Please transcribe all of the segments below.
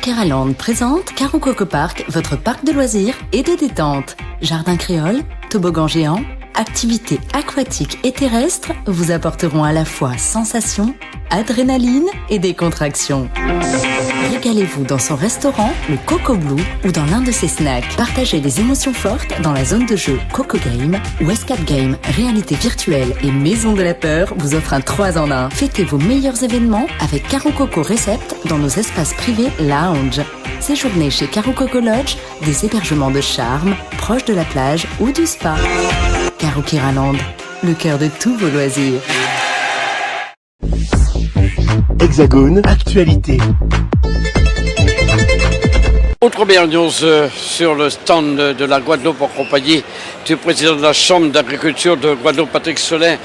Karaland présente Karo Coco Park, votre parc de loisirs et de détente. Jardin créole, toboggan géant, activités aquatiques et terrestres vous apporteront à la fois sensations, adrénaline et décontraction. Régalez-vous dans son restaurant, le Coco Blue, ou dans l'un de ses snacks. Partagez des émotions fortes dans la zone de jeu Coco Game, où Escape Game, réalité virtuelle et maison de la peur vous offre un 3 en 1. Fêtez vos meilleurs événements avec Karo Coco Recept dans nos espaces privés lounge. Séjournez chez Karo Coco Lodge, des hébergements de charme, proches de la plage ou du spa. Karaland, le cœur de tous vos loisirs. Hexagone, actualité. Autre news sur le stand de la Guadeloupe en compagnie du président de la Chambre d'agriculture de Guadeloupe, Patrick Solin.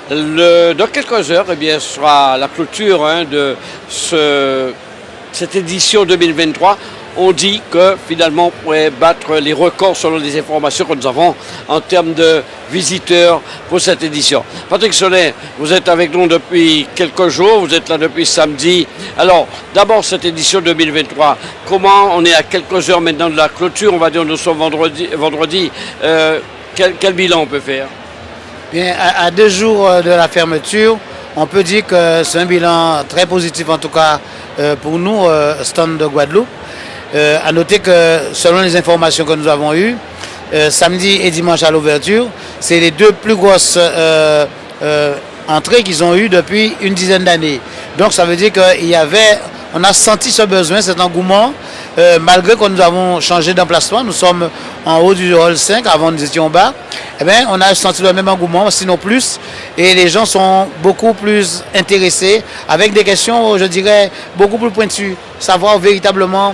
Dans quelques heures, sera la clôture de cette édition 2023. On dit que finalement on pourrait battre les records selon les informations que nous avons en termes de visiteurs pour cette édition. Patrick Solin, vous êtes avec nous depuis quelques jours, vous êtes là depuis samedi. Alors, d'abord cette édition 2023, comment on est à quelques heures maintenant de la clôture, on va dire nous sommes vendredi, quel bilan on peut faire? Bien, à 2 jours de la fermeture, on peut dire que c'est un bilan très positif en tout cas pour nous, stand de Guadeloupe. À noter que selon les informations que nous avons eues, samedi et dimanche à l'ouverture, c'est les 2 plus grosses entrées qu'ils ont eues depuis une dizaine d'années. Donc ça veut dire on a senti ce besoin, cet engouement, malgré que nous avons changé d'emplacement. Nous sommes en haut du hall 5, avant nous étions en bas. Eh bien, on a senti le même engouement, sinon plus, et les gens sont beaucoup plus intéressés, avec des questions, je dirais, beaucoup plus pointues, savoir véritablement.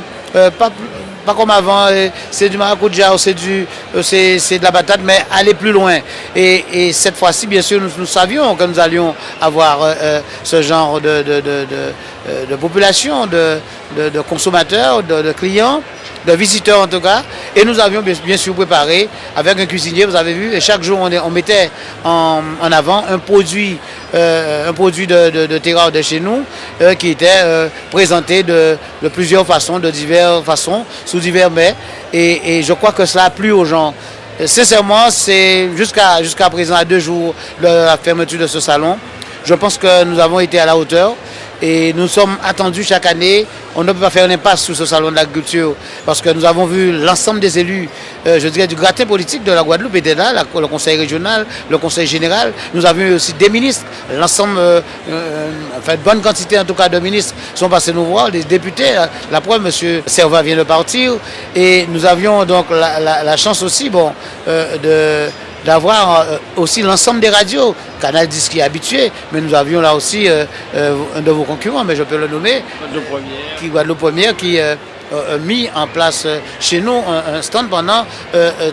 Pas comme avant, c'est du maracuja ou c'est de la patate, mais aller plus loin. Et cette fois-ci, bien sûr, nous savions que nous allions avoir ce genre de population, de consommateurs, de clients, de visiteurs en tout cas. Et nous avions bien sûr préparé avec un cuisinier, vous avez vu, et chaque jour on mettait en avant un produit de terroir de chez nous qui était présenté de plusieurs façons, de diverses façons, sous divers mets. Et je crois que cela a plu aux gens. Sincèrement, c'est jusqu'à présent, à 2 jours de la fermeture de ce salon, je pense que nous avons été à la hauteur. Et nous sommes attendus chaque année. On ne peut pas faire une impasse sur ce salon de l'agriculture parce que nous avons vu l'ensemble des élus, je dirais du gratin politique de la Guadeloupe était là, le conseil régional, le conseil général. Nous avons eu aussi des ministres, l'ensemble, une bonne quantité en tout cas de ministres sont passés nous voir, les députés. La preuve, M. Servat vient de partir. Et nous avions donc la chance aussi d'avoir aussi l'ensemble des radios. Canal 10 qui est habitué, mais nous avions là aussi un de vos concurrents, mais je peux le nommer, Guadeloupe Première, qui a mis en place chez nous un stand pendant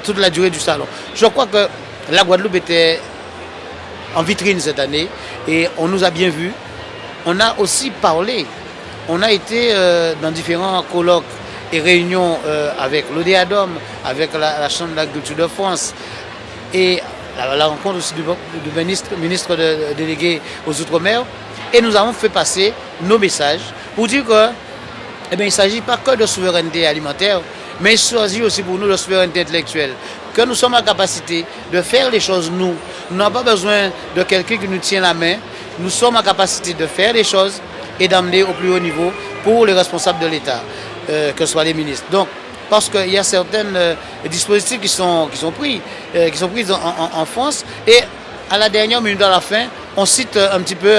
toute la durée du salon. Je crois que la Guadeloupe était en vitrine cette année et on nous a bien vus. On a aussi parlé, on a été dans différents colloques et réunions avec l'ODEADOM, avec la Chambre d'agriculture de France, et la rencontre aussi du ministre délégué aux Outre-mer. Et nous avons fait passer nos messages pour dire que, il ne s'agit pas que de souveraineté alimentaire, mais il s'agit aussi pour nous de souveraineté intellectuelle. Que nous sommes en capacité de faire les choses nous. Nous n'avons pas besoin de quelqu'un qui nous tient la main. Nous sommes en capacité de faire les choses et d'amener au plus haut niveau pour les responsables de l'État, que ce soit les ministres. Donc, parce qu'il y a certains dispositifs qui sont pris en France. Et à la dernière minute, à la fin, on cite un petit peu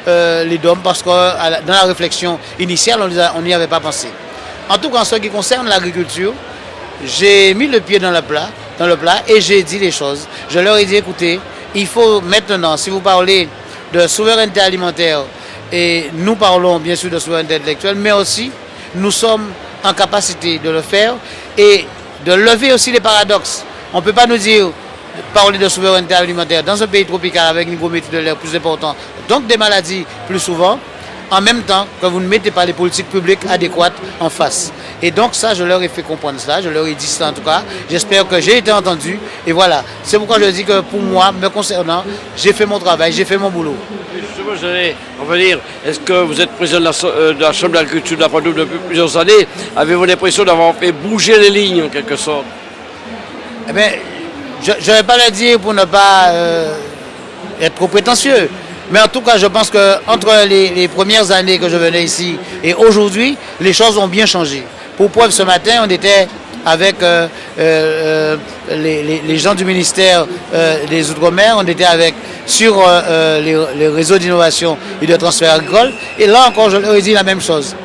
les DOM parce que dans la réflexion initiale, on n'y avait pas pensé. En tout cas, en ce qui concerne l'agriculture, j'ai mis le pied dans le plat et j'ai dit les choses. Je leur ai dit, écoutez, il faut maintenant, si vous parlez de souveraineté alimentaire, et nous parlons bien sûr de souveraineté intellectuelle, mais aussi nous sommes en capacité de le faire et de lever aussi les paradoxes. On ne peut pas nous dire, parler de souveraineté alimentaire dans un pays tropical avec une hygrométrie de l'air plus important, donc des maladies plus souvent, en même temps que vous ne mettez pas les politiques publiques adéquates en face. Et donc ça, je leur ai fait comprendre cela, je leur ai dit ça en tout cas. J'espère que j'ai été entendu. Et voilà, c'est pourquoi je dis que pour moi, me concernant, j'ai fait mon travail, j'ai fait mon boulot. Justement, j'allais revenir. Est-ce que vous êtes président de la Chambre d'agriculture de la Guadeloupe depuis plusieurs années? Avez-vous l'impression d'avoir fait bouger les lignes en quelque sorte? Eh bien, je ne vais pas le dire pour ne pas être trop prétentieux. Mais en tout cas, je pense qu'entre les premières années que je venais ici et aujourd'hui, les choses ont bien changé. Pour preuve, ce matin, on était avec les gens du ministère des Outre-mer, on était sur les réseaux d'innovation et de transfert agricole. Et là encore, je leur ai dit la même chose.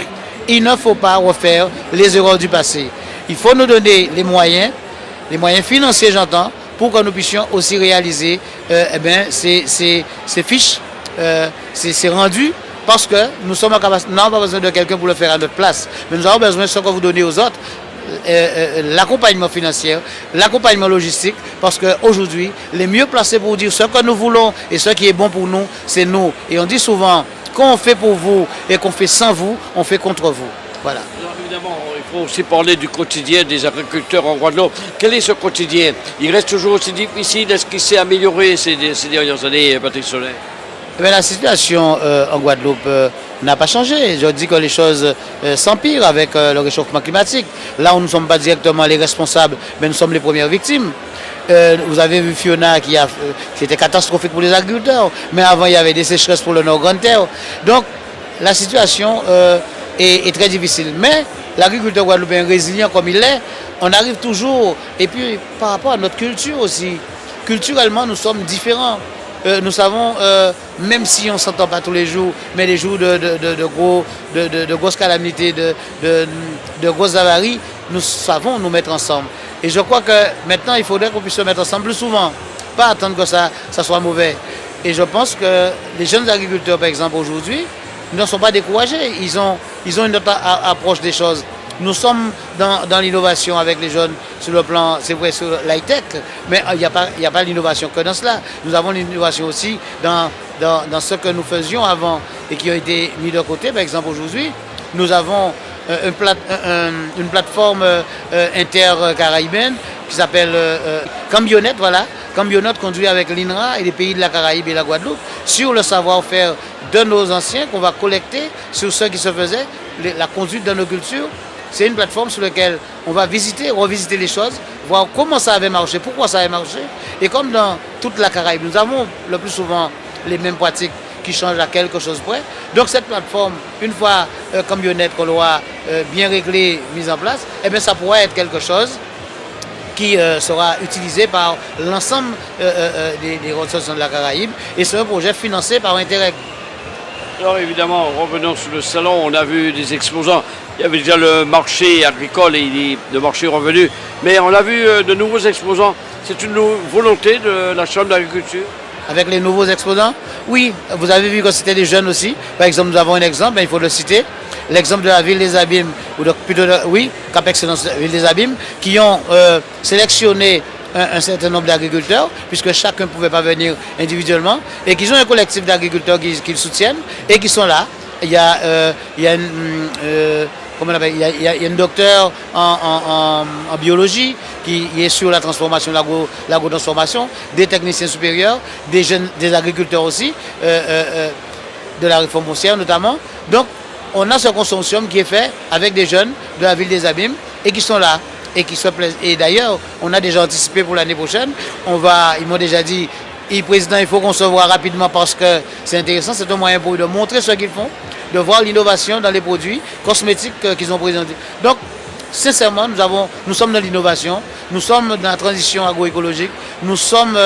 Il ne faut pas refaire les erreurs du passé. Il faut nous donner les moyens financiers, j'entends, pour que nous puissions aussi réaliser ces fiches, ces rendus, parce que nous sommes en capacité, nous n'avons pas besoin de quelqu'un pour le faire à notre place, mais nous avons besoin de ce que vous donnez aux autres, l'accompagnement financier, l'accompagnement logistique, parce qu'aujourd'hui, les mieux placés pour dire ce que nous voulons et ce qui est bon pour nous, c'est nous. Et on dit souvent, quand on fait pour vous et qu'on fait sans vous, on fait contre vous. Voilà. Alors, évidemment, il faut aussi parler du quotidien des agriculteurs en Guadeloupe. Quel est ce quotidien? Il reste toujours aussi difficile? Est-ce qu'il s'est amélioré ces dernières années, Patrick Soler? La situation en Guadeloupe n'a pas changé. Je dis que les choses s'empirent avec le réchauffement climatique. Là où nous ne sommes pas directement les responsables, mais nous sommes les premières victimes. Vous avez vu Fiona qui était catastrophique pour les agriculteurs, mais avant il y avait des sécheresses pour le Nord Grande-Terre. Donc la situation est très difficile. Mais l'agriculteur guadeloupéen résilient comme il l'est, on arrive toujours. Et puis par rapport à notre culture aussi, culturellement nous sommes différents. Nous savons, même si on ne s'entend pas tous les jours, mais les jours de grosses calamités, de grosses avaries, nous savons nous mettre ensemble. Et je crois que maintenant, il faudrait qu'on puisse se mettre ensemble plus souvent, pas attendre que ça soit mauvais. Et je pense que les jeunes agriculteurs, par exemple, aujourd'hui, ne sont pas découragés. Ils ont une autre approche des choses. Nous sommes dans l'innovation avec les jeunes sur le plan, c'est vrai, sur l'high-tech, mais il n'y a pas l'innovation que dans cela. Nous avons l'innovation aussi dans ce que nous faisions avant et qui a été mis de côté. Par exemple, aujourd'hui, nous avons une plateforme intercaraïbaine qui s'appelle Cambionnet, voilà. Cambionnet conduit avec l'INRA et les pays de la Caraïbe et la Guadeloupe sur le savoir-faire de nos anciens qu'on va collecter sur ce qui se faisait, la conduite de nos cultures. C'est une plateforme sur laquelle on va revisiter les choses, voir comment ça avait marché, pourquoi ça avait marché. Et comme dans toute la Caraïbe, nous avons le plus souvent les mêmes pratiques qui changent à quelque chose près. Donc cette plateforme, une fois Cambionnet qu'on l'aura bien réglée, mise en place, eh bien ça pourrait être quelque chose qui sera utilisé par l'ensemble des ressources de la Caraïbe. Et c'est un projet financé par Interreg. Alors évidemment, revenons sur le salon, on a vu des exposants. Il y avait déjà le marché agricole et le marché revenu. Mais on a vu de nouveaux exposants. C'est une volonté de la Chambre d'agriculture? Avec les nouveaux exposants? Oui, vous avez vu que c'était des jeunes aussi. Par exemple, nous avons un exemple, il faut le citer. L'exemple de la ville des Abîmes, Cap Excellence Ville des Abîmes, qui ont sélectionné un certain nombre d'agriculteurs, puisque chacun ne pouvait pas venir individuellement, et qu'ils ont un collectif d'agriculteurs qu'ils soutiennent et qui sont là. Il y a une docteure en biologie qui est sur la transformation, l'agro-transformation, des techniciens supérieurs, des agriculteurs aussi, de la réforme foncière notamment. Donc, on a ce consortium qui est fait avec des jeunes de la ville des Abîmes et qui sont là et qui se plaisent. Et d'ailleurs, on a déjà anticipé pour l'année prochaine. Ils m'ont déjà dit, président, il faut qu'on se voit rapidement parce que c'est intéressant, c'est un moyen pour eux de montrer ce qu'ils font, de voir l'innovation dans les produits cosmétiques qu'ils ont présentés. Donc, sincèrement, nous sommes dans l'innovation, nous sommes dans la transition agroécologique, nous sommes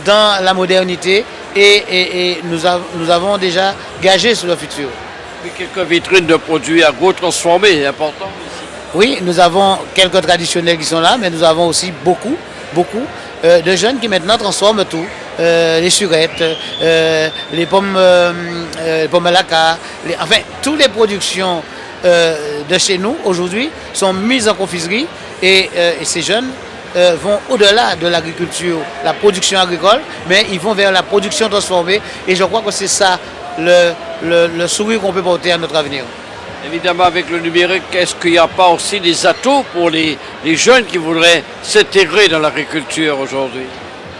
dans la modernité et nous avons déjà gagé sur le futur. Quelques vitrines de produits agro-transformés, c'est important ici. Oui, nous avons quelques traditionnels qui sont là, mais nous avons aussi beaucoup de jeunes qui maintenant transforment tout. Les surettes, les pommes à la ca, enfin, toutes les productions de chez nous aujourd'hui sont mises en confiserie et ces jeunes vont au-delà de l'agriculture, la production agricole, mais ils vont vers la production transformée et je crois que c'est ça le sourire qu'on peut porter à notre avenir. Évidemment, avec le numérique, est-ce qu'il n'y a pas aussi des atouts pour les jeunes qui voudraient s'intégrer dans l'agriculture aujourd'hui?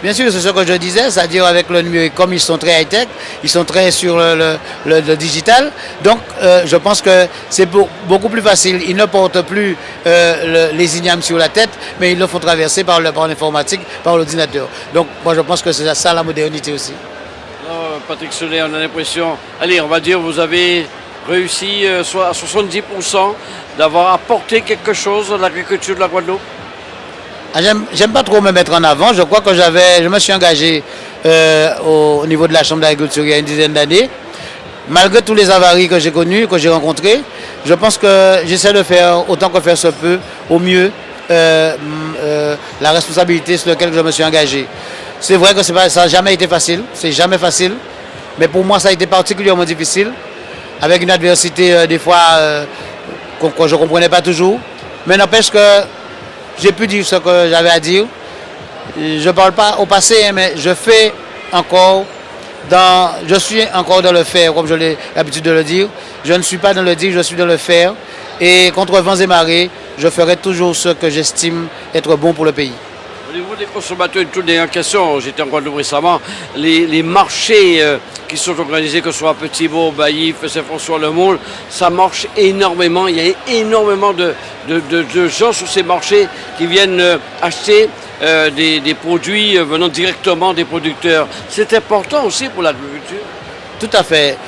Bien sûr, c'est ce que je disais, c'est-à-dire avec le numérique, comme ils sont très high-tech, ils sont très sur le digital. Donc, je pense que c'est beaucoup plus facile. Ils ne portent plus les ignames sur la tête, mais ils le font traverser par l'informatique, par l'ordinateur. Donc, moi, je pense que c'est ça la modernité aussi. Alors, Patrick Solet, on a l'impression, allez, on va dire, vous avez réussi soit à 70% d'avoir apporté quelque chose à l'agriculture de la Guadeloupe? J'aime pas trop me mettre en avant. Je crois que je me suis engagé au niveau de la Chambre d'agriculture il y a une dizaine d'années. Malgré tous les avaries que j'ai connues, que j'ai rencontrées, je pense que j'essaie de faire autant que faire se peut, au mieux, la responsabilité sur laquelle je me suis engagé. C'est vrai que ça n'a jamais été facile, c'est jamais facile, mais pour moi ça a été particulièrement difficile, avec une adversité des fois que je ne comprenais pas toujours. Mais n'empêche que j'ai pu dire ce que j'avais à dire. Je ne parle pas au passé, mais je fais encore je suis encore dans le faire, comme je l'ai l'habitude de le dire. Je ne suis pas dans le dire, je suis dans le faire. Et contre vents et marées, je ferai toujours ce que j'estime être bon pour le pays. Au niveau des consommateurs, une toute dernière question. J'étais en Guadeloupe récemment. Les marchés qui sont organisés, que ce soit à Petit-Bourg, Baillif, Saint-François, Le Moule, ça marche énormément. Il y a énormément de gens sur ces marchés qui viennent acheter des produits venant directement des producteurs. C'est important aussi pour l'agriculture. Tout à fait.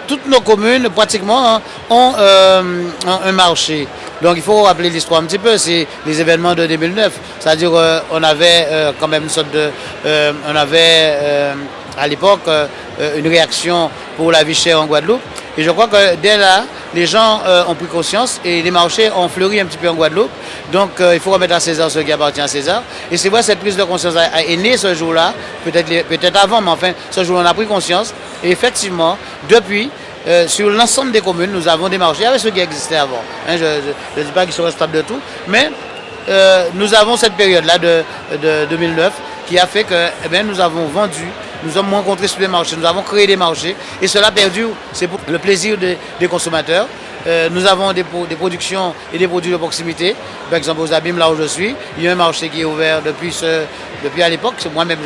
Toutes nos communes, pratiquement, hein, ont un marché. Donc il faut rappeler l'histoire un petit peu, c'est les événements de 2009. C'est-à-dire on avait quand même une sorte de... on avait à l'époque une réaction pour la vie chère en Guadeloupe. Et je crois que dès là, les gens ont pris conscience et les marchés ont fleuri un petit peu en Guadeloupe. Donc il faut remettre à César ce qui appartient à César. Et c'est vrai, cette prise de conscience est née ce jour-là, peut-être avant, mais enfin, ce jour-là, on a pris conscience. Et effectivement, depuis... sur l'ensemble des communes, nous avons des marchés avec ceux qui existaient avant. Hein, je ne dis pas qu'ils sont restables de tout, mais nous avons cette période-là de 2009 qui a fait que nous avons vendu, nous avons rencontré sur les marchés, nous avons créé des marchés et cela perdure, c'est pour le plaisir des consommateurs. Nous avons des productions et des produits de proximité. Par exemple, aux Abîmes, là où je suis, il y a un marché qui est ouvert depuis à l'époque. Moi-même,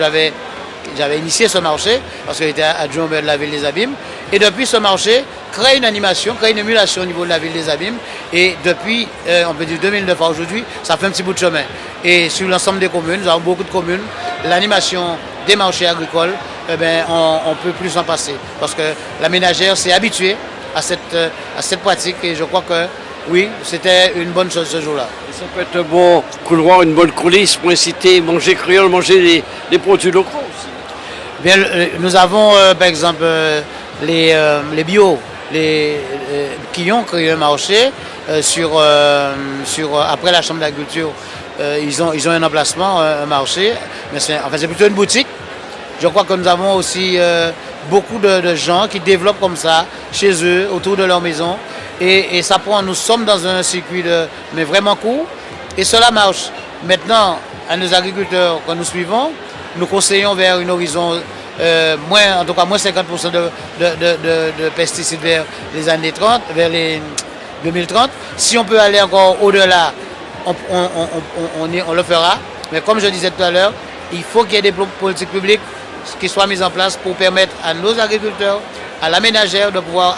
j'avais initié ce marché parce que j'étais adjoint au maire de la ville des Abîmes. Et depuis ce marché, crée une animation, crée une émulation au niveau de la ville des Abîmes. Et depuis, on peut dire 2009 à aujourd'hui, ça fait un petit bout de chemin. Et sur l'ensemble des communes, nous avons beaucoup de communes, l'animation des marchés agricoles, on ne peut plus s'en passer. Parce que la ménagère s'est habituée à cette pratique et je crois que oui, c'était une bonne chose ce jour-là. Et ça peut être un bon couloir, une bonne coulisse pour inciter manger créole, manger les produits locaux aussi. Bien, nous avons par exemple les bio, qui ont créé un marché après la Chambre d'agriculture. Ils ont un emplacement, un marché, mais c'est plutôt une boutique. Je crois que nous avons aussi beaucoup de gens qui développent comme ça chez eux, autour de leur maison. Et ça prend, nous sommes dans un circuit mais vraiment court. Et cela marche. Maintenant, à nos agriculteurs que nous suivons, nous conseillons vers une horizon moins 50% de pesticides vers les années 30, vers les 2030. Si on peut aller encore au-delà, on le fera. Mais comme je disais tout à l'heure, il faut qu'il y ait des politiques publiques qui soient mises en place pour permettre à nos agriculteurs, à la ménagère de pouvoir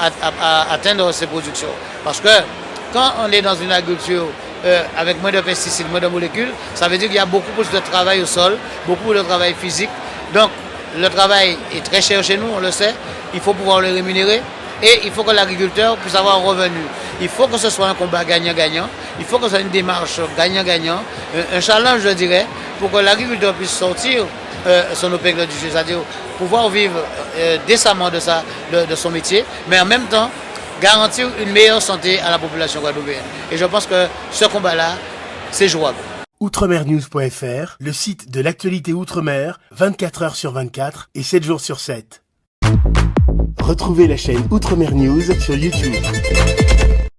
atteindre ces productions. Parce que quand on est dans une agriculture avec moins de pesticides, moins de molécules, ça veut dire qu'il y a beaucoup plus de travail au sol, beaucoup de travail physique. Donc le travail est très cher chez nous, on le sait. Il faut pouvoir le rémunérer et il faut que l'agriculteur puisse avoir un revenu. Il faut que ce soit un combat gagnant-gagnant. Il faut que ce soit une démarche gagnant-gagnant. Un challenge, je dirais, pour que l'agriculteur puisse sortir son épingle du jeu, c'est-à-dire pouvoir vivre décemment de son métier, mais en même temps garantir une meilleure santé à la population guadeloupéenne. Et je pense que ce combat-là, c'est jouable. Outremernews.fr, le site de l'actualité Outre-mer, 24 heures sur 24 et 7 jours sur 7. Retrouvez la chaîne Outremer News sur YouTube.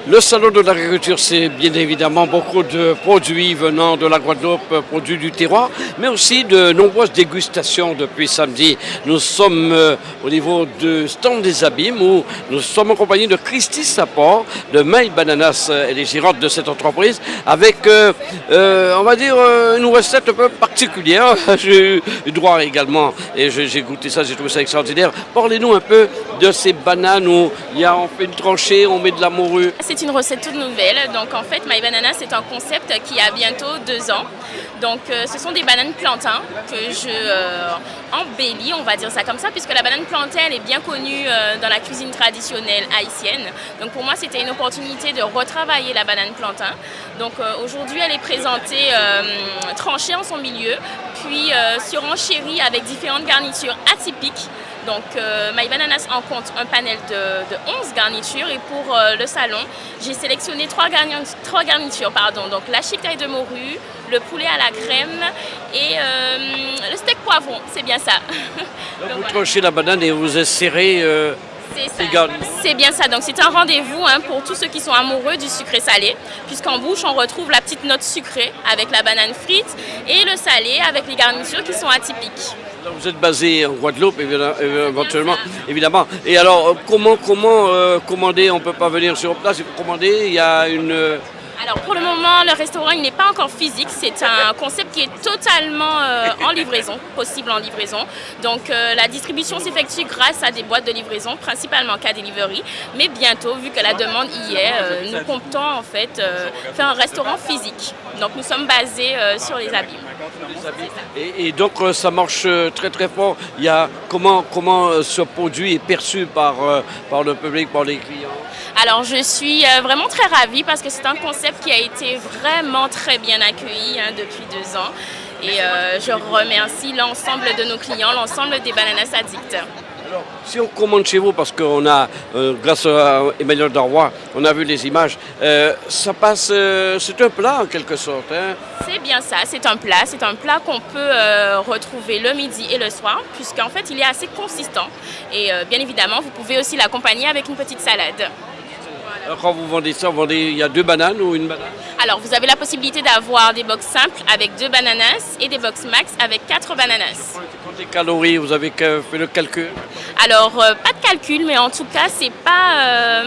Le salon de l'agriculture, c'est bien évidemment beaucoup de produits venant de la Guadeloupe, produits du terroir, mais aussi de nombreuses dégustations depuis samedi. Nous sommes au niveau du stand des Abîmes où nous sommes en compagnie de Christy Sapor, de My Bananas, elle est gérante de cette entreprise, avec, on va dire, une recette un peu particulière. J'ai eu droit également, et j'ai goûté ça, j'ai trouvé ça extraordinaire. Parlez-nous un peu de ces bananes où on fait une tranchée, on met de la morue. C'est une recette toute nouvelle. Donc en fait, My Banana, c'est un concept qui a bientôt 2 ans. Donc ce sont des bananes plantains que je embellis, on va dire ça comme ça, puisque la banane plantain elle est bien connue dans la cuisine traditionnelle haïtienne. Donc pour moi, c'était une opportunité de retravailler la banane plantain. Donc aujourd'hui, elle est présentée tranchée en son milieu, puis surenchérie avec différentes garnitures atypiques. Donc My Bananas en compte un panel de 11 garnitures et pour le salon, j'ai sélectionné 3 garnitures. Donc la chiquetaille de morue, le poulet à la crème et le steak poivron, c'est bien ça. Donc, vous tranchez la banane et vous insérez c'est bien ça, donc c'est un rendez-vous pour tous ceux qui sont amoureux du sucré salé, puisqu'en bouche on retrouve la petite note sucrée avec la banane frite et le salé avec les garnitures qui sont atypiques. Vous êtes basé en Guadeloupe, éventuellement, évidemment. Et alors, comment commander? On ne peut pas venir sur place, il faut commander. Il y a une... Alors pour le moment, le restaurant il n'est pas encore physique. C'est un concept qui est totalement en livraison, possible en livraison. Donc la distribution s'effectue grâce à des boîtes de livraison, principalement K-Delivery. Mais bientôt, vu que la demande y est, nous comptons en fait faire un restaurant physique. Donc nous sommes basés sur les Abîmes. Et donc ça marche très très fort. Il y a comment ce produit est perçu par le public, par les clients? Alors je suis vraiment très ravie parce que c'est un concept qui a été vraiment très bien accueilli depuis 2 ans. Et je remercie l'ensemble de nos clients, l'ensemble des Bananas Addicts. Alors, si on commande chez vous, parce qu'on a, grâce à Emmanuel Darrois, on a vu les images, ça passe, c'est un plat en quelque sorte. C'est bien ça, c'est un plat qu'on peut retrouver le midi et le soir, puisqu'en fait il est assez consistant. Et bien évidemment, vous pouvez aussi l'accompagner avec une petite salade. Alors, quand vous vendez ça, il y a 2 bananes ou une banane? Alors vous avez la possibilité d'avoir des box simples avec 2 bananas et des box max avec 4 bananas. Pour les calories, vous avez fait le calcul? Alors pas de calcul, mais en tout cas c'est pas,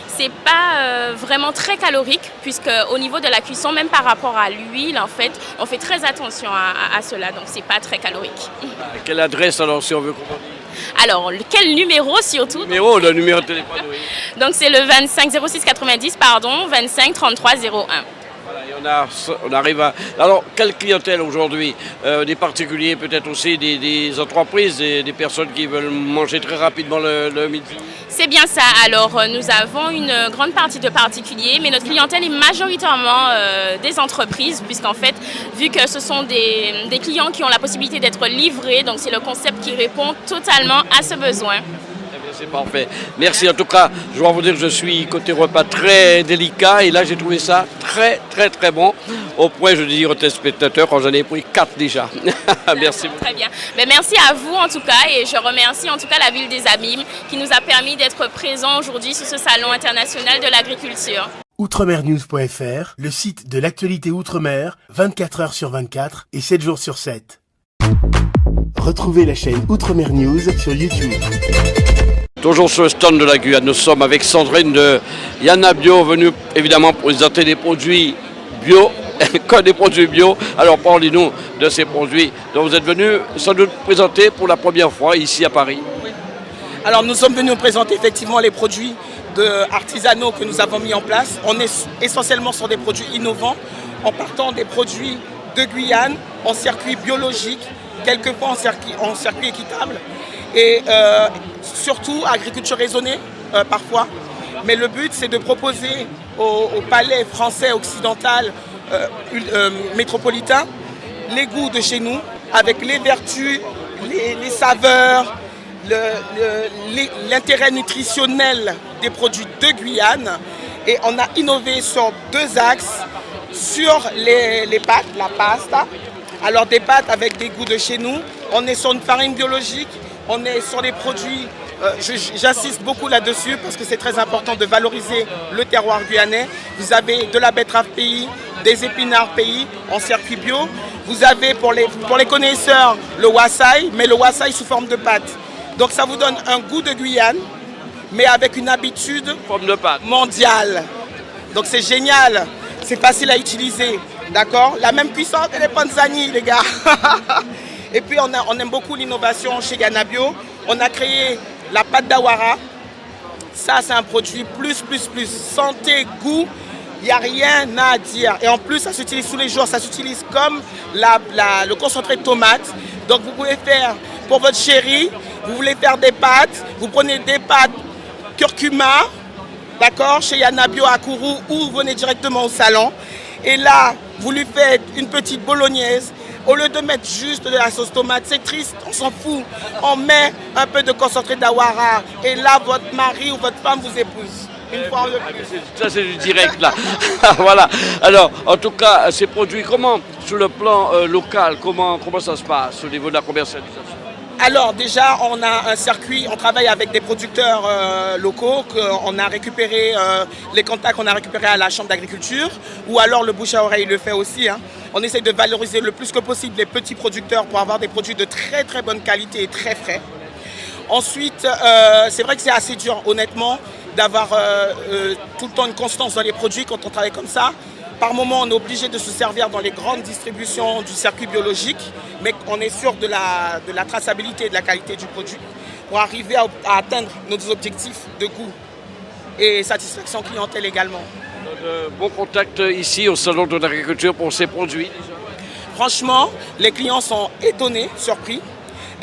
c'est pas vraiment très calorique, puisque au niveau de la cuisson, même par rapport à l'huile, en fait, on fait très attention à cela, donc c'est pas très calorique. Quelle adresse alors si on veut commander? Alors, quel numéro surtout? Le numéro de téléphone, oui. Donc c'est le 25 06 90, 25 33 01. Voilà, et on arrive à... Alors, quelle clientèle aujourd'hui? Des particuliers, peut-être aussi des entreprises, des personnes qui veulent manger très rapidement le midi? C'est bien ça. Alors, nous avons une grande partie de particuliers, mais notre clientèle est majoritairement des entreprises, puisqu'en fait, vu que ce sont des clients qui ont la possibilité d'être livrés, donc c'est le concept qui répond totalement à ce besoin. C'est parfait. Merci. En tout cas, je dois vous dire que je suis côté repas très délicat et là j'ai trouvé ça très très très bon. Au point, je dis aux téléspectateurs, quand j'en ai pris 4 déjà. Merci beaucoup. Très bien. Mais merci à vous en tout cas et je remercie en tout cas la ville des Abîmes qui nous a permis d'être présents aujourd'hui sur ce salon international de l'agriculture. Outremernews.fr, le site de l'actualité outre-mer, 24 heures sur 24 et 7 jours sur 7. Retrouvez la chaîne Outremer News sur YouTube. Toujours sur le stand de la Guyane, nous sommes avec Sandrine de Yana Bio, venue évidemment présenter des produits bio, que des produits bio. Alors parlez-nous de ces produits dont vous êtes venus sans doute présenter pour la première fois ici à Paris. Oui. Alors nous sommes venus présenter effectivement les produits artisanaux que nous avons mis en place. On est essentiellement sur des produits innovants, en partant des produits de Guyane, en circuit biologique, quelquefois en circuit équitable. Et surtout agriculture raisonnée parfois. Mais le but c'est de proposer au palais français occidental métropolitain les goûts de chez nous avec les vertus, les saveurs, l'intérêt nutritionnel des produits de Guyane. Et on a innové sur 2 axes, sur les pâtes, la pasta. Alors des pâtes avec des goûts de chez nous, on est sur une farine biologique, on est sur des produits J'insiste beaucoup là-dessus parce que c'est très important de valoriser le terroir guyanais. Vous avez de la betterave pays, des épinards pays en circuit bio. Vous avez pour les connaisseurs le wassaï, mais le wassaï sous forme de pâte. Donc ça vous donne un goût de Guyane, mais avec une habitude mondiale. Donc c'est génial, c'est facile à utiliser, d'accord? La même puissance que les panzani, les gars. Et puis on aime beaucoup l'innovation chez Yanabio. On a créé la pâte d'Awara. Ça c'est un produit plus. Santé, goût, il n'y a rien à dire. Et en plus ça s'utilise tous les jours, ça s'utilise comme le concentré de tomate. Donc vous pouvez faire pour votre chérie, vous voulez faire des pâtes, vous prenez des pâtes curcuma, d'accord, chez Yanabio à Kourou, ou vous venez directement au salon. Et là, vous lui faites une petite bolognaise. Au lieu de mettre juste de la sauce tomate, c'est triste, on s'en fout. On met un peu de concentré d'Awara. Et là, votre mari ou votre femme vous épouse. Une fois de plus. Ça, c'est du direct, là. Voilà. Alors, en tout cas, ces produits, comment, sur le plan local, comment ça se passe au niveau de la commercialisation? Alors déjà, on a un circuit, on travaille avec des producteurs locaux, on a récupéré les contacts qu'on a récupérés à la Chambre d'agriculture, ou alors le bouche à oreille le fait aussi. On essaie de valoriser le plus que possible les petits producteurs pour avoir des produits de très bonne qualité et très frais. Ensuite, c'est vrai que c'est assez dur, honnêtement, d'avoir tout le temps une constance dans les produits quand on travaille comme ça. Par moment, on est obligé de se servir dans les grandes distributions du circuit biologique, mais on est sûr de la traçabilité et de la qualité du produit pour arriver à atteindre nos objectifs de goût et satisfaction clientèle également. Bon contact ici au Salon de l'Agriculture pour ces produits déjà. Franchement, les clients sont étonnés, surpris,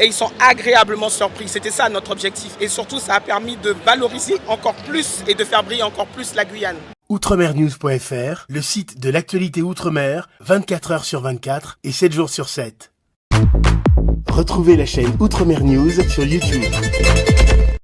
et ils sont agréablement surpris. C'était ça notre objectif. Et surtout, ça a permis de valoriser encore plus et de faire briller encore plus la Guyane. Outremernews.fr, le site de l'actualité Outre-mer, 24 heures sur 24 et 7 jours sur 7. Retrouvez la chaîne Outremer News sur YouTube.